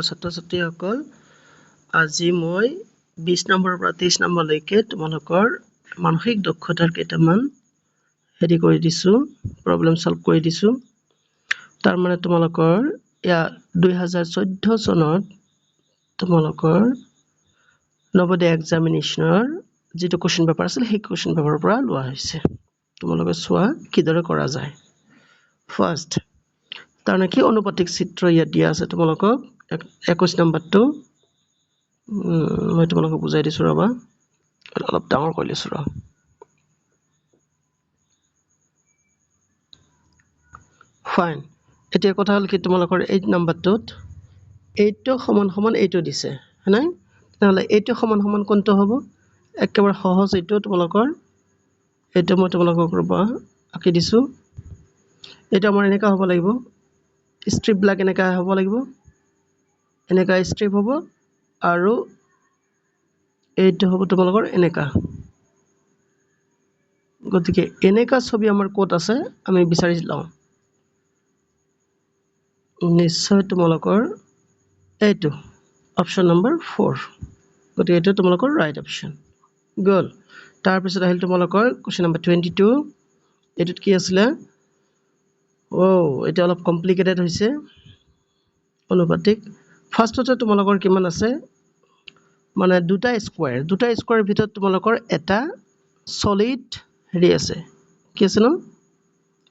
ছাত্ৰ-ছাত্ৰীসকল আজি মই 20 নম্বৰৰ পৰা 30 নম্বৰলৈকে তোমালোকৰ মানসিক দক্ষতাৰ কেইটামান হেৰি কৰি দিছো প্ৰবলেম সলভ কৰি দিছো তাৰ মানে তোমালোকৰ ইয়া 2014 চনত তোমালোকৰ নৱোদয় এক্সামিনেশনৰ যেটো কোশ্চেন পেপাৰ আছিল সেই কোশ্চেন পেপাৰৰ পৰা লোৱা হৈছে তোমালোকে চোৱা কিদৰে কৰা যায় ফাৰ্স্ট তাৰ নাকি অনুপাতিক চিত্ৰ ইয়াত দিয়া আছে তোমালোকক 21 নম্বৰটো মই তোমালোকক বুজাই দিছো ৰবা অলপ ডাঙৰ কৰি লৈছো ৰ ফাইন এতিয়া কথা হল কি তোমালোকৰ 8 নম্বৰটোত 8 টো সমান সমান 8 দিছে হয়নে তাহলে 8 টো সমান সমান কোনটো হ'ব একেবাৰে সহজ এইটো তোমালোকৰ এইটো মই তোমালোকক ৰবা আঁকি দিছো এটা আমাৰ এনেকা হ'ব লাগিব স্ট্ৰিপ ব্লক এনেকা হ'ব লাগিব এনেকা স্ট্ৰিপ হ'ব আৰু এইটো হ'ব তোমালোকৰ এনেকা গতিকে এনেকা ছবি আমাৰ কোড আছে আমি বিচাৰি লওঁ নিশ্চয় তোমালোকৰ এইটো অপচন নম্বৰ 4 গতিকে এইটো তোমালোকৰ ৰাইট অপচন গল তাৰ পিছত আহিল তোমালোকৰ কোশ্চেন নম্বৰ 22 এটোত কি আছিল এটা অলপ কমপ্লিকেটেড হৈছে অনুপাতিক ফাৰ্স্টতে তোমালোকৰ কিমান আছে মানে দুটা স্কয়াৰ ভিতৰত তোমালোকৰ এটা সলিড হেৰি আছে কি আছে ন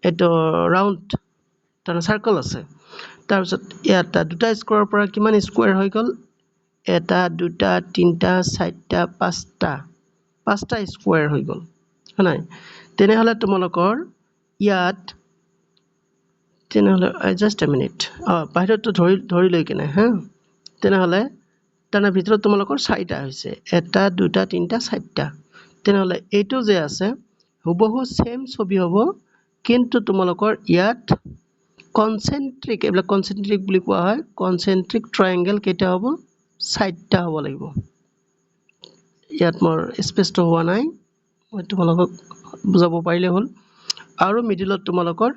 এটো ৰাউন্ড তাৰ সাৰ্কেল আছে তাৰ পিছত ইয়াত দুটা স্কয়াৰৰ পৰা কিমান স্কয়াৰ হৈ গল এটা দুটা তিনটা চাৰিটা পাঁচটা স্কয়াৰ হৈ গল হনাই তেনেহলে তোমালোকৰ ইয়াত তেনেহলে জাস্ট আ মিনিট বাহিৰটো ধৰি লৈ কিনে হা তেনেহলে তাৰ ভিতৰত তোমালোকৰ 4টা হৈছে এটা দুটা তিনটা চাৰিটা তেনেহলে এইটো যে আছে হুবহু সেম ছবি হ'ব কিন্তু তোমালোকৰ ইয়াত কনসেন্ট্ৰিক বুলি কোৱা হয় কনসেন্ট্ৰিক ট্ৰায়াঙ্গেল কেইটা হ'ব 4টা হ'ব লাগিব ইয়াত মোৰ স্পেচটো হোৱা নাই মই তোমালোকক বুজাব পাৰিলে হ'ল আৰু মিডলত তোমালোকৰ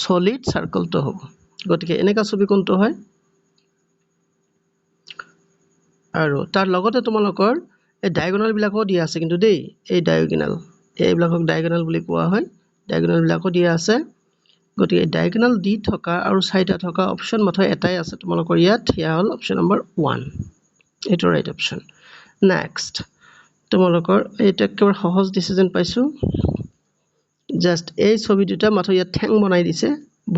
সলিড সাৰ্কেলটো হ'ব গতিকে এনেকা ছবি কোনটো হয় আৰু তাৰ লগতে তোমালোকৰ এই ডায়াগোনাল বিলাকও দিয়া আছে কিন্তু দেই এই ডায়াগোনাল এইবিলাকক ডায়াগোনাল বুলি কোৱা হয় ডায়াগোনাল বিলাকও দিয়া আছে গতিকে ডায়াগোনাল দি থকা আৰু চাৰিটা থকা অপচন মাত্ৰ এটাই আছে তোমালোকৰ ইয়াত ইয়া হল অপচন নম্বৰ 1 এটো ৰাইট অপচন নেক্সট তোমালোকৰ এটা একেবাৰে সহজ ডিসিজন পাইছো জাস্ট এই ছবি দুটা মাত্ৰ ইয়াত ঠেং বনাই দিছে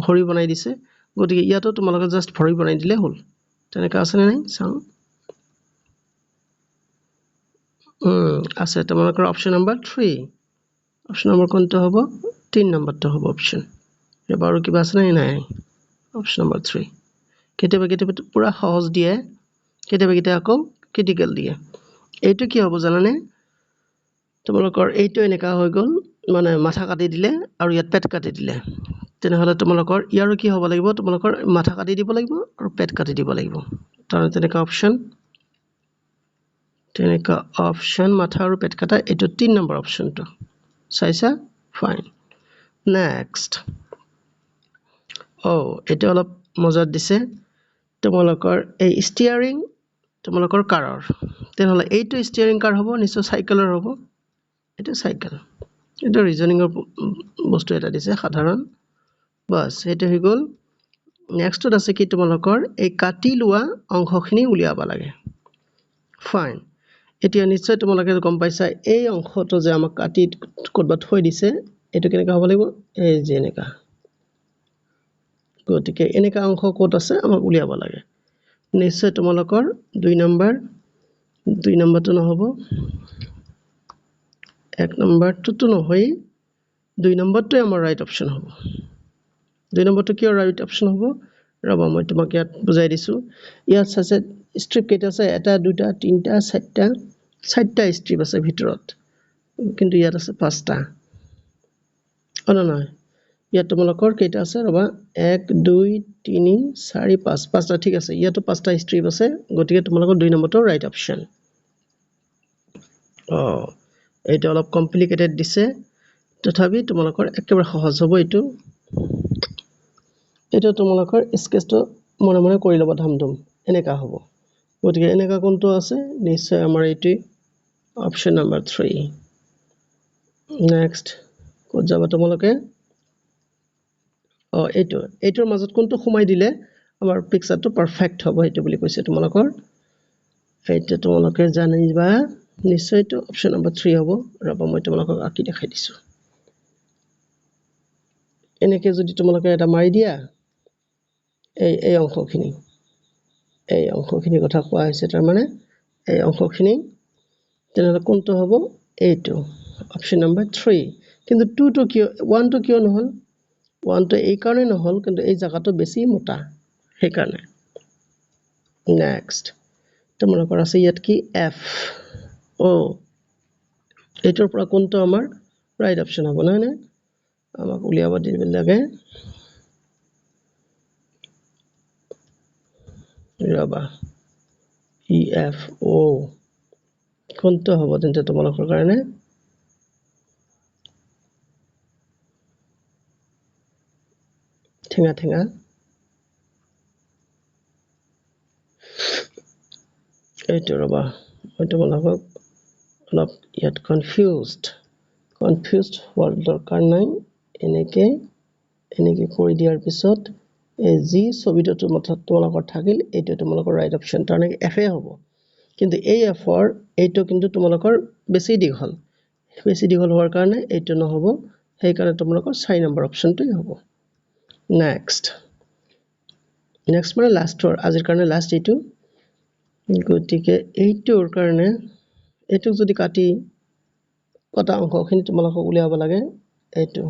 ভৰি বনাই দিছে গতিকে ইয়াতো তোমালোকে জাস্ট ভৰি বনাই দিলে হ'ল তেনেকা আছে নে নাই চাও আছে তোমালোকৰ অপচন নম্বৰ 3 অপচন নম্বৰ কোনটো হ'ব 3 নম্বৰটো হ'ব অপচন এবাৰো কিবা আছে নাই অপচন নম্বৰ 3 কেতিয়াবা পুৰা সহজ দিয়ে কেতিয়াবা আকৌ ক্ৰিটিকেল দিয়ে এইটো কি হ'ব জানানে তোমালোকৰ এইটো এনেকা হৈ গল মানে মাথা কাটি দিলে আৰু ইয়াত পেট কাটি দিলে তেনেহলে তোমালোকৰ ইয়াৰো কি হ'ব লাগিব তোমালোকৰ মাথা কাটি দিব লাগিব আৰু পেট কাটি দিব লাগিব তাৰ তেনেকা অপচন মাথা আৰু পেট কাটা এইটো 3 নম্বৰ অপচনটো চাইছা ফাইন নেক্সট এটা অলপ মজাত দিছে তোমালোকৰ এই ষ্টিয়াৰিং তোমালোকৰ কাৰৰ তেনেহলে এইটো ষ্টিয়াৰিং কাৰ হ'ব নিশ্চয় সাইকেলৰ হ'ব এটা সাইকেল এটা ৰিজনিংৰ বস্তু এটা দিছে সাধাৰণ বাস এটা হৈ গল নেক্সটত আছে কি তোমালোকৰ এই কাটি লোৱা অংশখিনি উলিয়াব লাগে ফাইন এতিয়া নিশ্চয় তোমালোকে গম পাইছা এই অংশটো যে আমাক কাটি কৰবা থৈ দিছে এটো কেনেকা হ'ব লাগিব এই যে এনেকা গতিকে এনেকা অংশ ক'ত আছে আমাক উলিয়াব লাগে নিশ্চয় তোমালোকৰ 2 নম্বৰটো নহব 1 নম্বৰটো নহয় 2 নম্বৰটো আমাৰ ৰাইট অপচন হ'ব 2 নম্বৰটো কিয় ৰাইট অপচন হ'ব ৰবা মই তোমাক ইয়াত বুজাই দিছো ইয়াত আছে স্ট্ৰিপ কেইটা আছে এটা দুটা তিনটা চাৰিটা স্ট্ৰিপ আছে ভিতৰত কিন্তু ইয়াত আছে 5টা নহয় ইয়াত তোমালোকৰ কেইটা আছে ৰবা 1 2 3 4 5 5টা ঠিক আছে ইয়াতো 5টা স্ট্ৰিপ আছে গতিকে তোমালোকৰ 2 নম্বৰটো ৰাইট অপচন এইটো অলপ কমপ্লিকেটেড দিছে তথাপি তোমালোকৰ একেবাৰে সহজ হ'ব এইটো তোমালোকৰ স্কেচটো মনে মনে কৰি ল'বা ধামধুম এনেকা হ'ব গতিকে এনেকা কোনটো আছে নিশ্চয় আমাৰ এইটোই অপশন নাম্বাৰ 3 নেক্সট ক'ত যাব তোমালোকে এইটোৰ মাজত কোনটো সোমাই দিলে আমাৰ পিকচাৰটো পাৰফেক্ট হ'ব সেইটো বুলি কৈছে তোমালোকৰ এইটো তোমালোকে জানিবা নিশ্চয় এইটো অপশন নাম্বাৰ 3 হ'ব ৰবা মই তোমালোকক আঁকি দেখাই দিছো এনেকে যদি তোমালোকে এটা মাৰি দিয়া এই অংশখিনি কথা কোৱা হৈছে তাৰ মানে এই অংশখিনি তেনেহ'লে কোনটো হ'ব এইটো অপশন নাম্বাৰ 3 কিন্তু 2 টো কিয় 1 টো কিয় নহল 1 টো এই কাৰণে নহল কিন্তু এই জায়গাটো বেছি মোটা সেই কাৰণে নেক্সট তোমালোকৰ আছে ইয়াত কি এফ ও এইটোৰ পৰা কোনটো আমাৰ ৰাইট অপশন হ'ব নহয় নে আমাক উলিয়াব দিব লাগে ৰবা এফ ও কোনটো হ'ব তেন্তে তোমালোকৰ কাৰণে ঠেঙা এইটো ৰবা মই তোমালোকক অলপ ইয়াত কনফিউজড হোৱাৰ দৰকাৰ নাই এনেকে কৰি দিয়াৰ পিছত এই যি ছবিটো তোমালোকৰ থাকিল এইটো তোমালোকৰ ৰাইট অপশন তাৰ মানে এফ এ হ'ব কিন্তু এই এফৰ এইটো কিন্তু তোমালোকৰ বেছি দীঘল হোৱাৰ কাৰণে এইটো নহ'ব সেই কাৰণে তোমালোকৰ 4 নম্বৰ অপশনটোই হ'ব নেক্সট মানে লাষ্টৰ আজিৰ কাৰণে লাষ্ট এইটো গতিকে এইটোৰ কাৰণে এইটোক যদি কটা অংশখিনি তোমালোকক উলিয়াব লাগে এইটো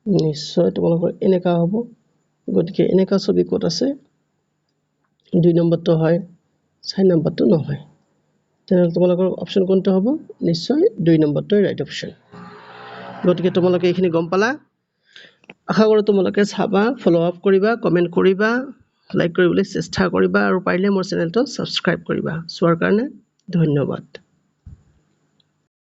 নিশ্চয় তোমালোকৰ এনেকা হ'ব গতিকে এনেকা ছবি ক'ত আছে 2 নম্বৰটো হয় 4 নম্বৰটো নহয় তেনেহ'লে তোমালোকৰ অপশন কোনটো হ'ব নিশ্চয় 2 নম্বৰটোই ৰাইট অপশন গতিকে তোমালোকে এইখিনি গম পালা আশা কৰোঁ তোমালোকে চাবা ফলো আপ কৰিবা কমেন্ট কৰিবা লাইক কৰিবলৈ চেষ্টা কৰিবা আৰু পাৰিলে মোৰ চেনেলটো সাবস্ক্ৰাইব কৰিবা চোৱাৰ কাৰণে ধন্যবাদ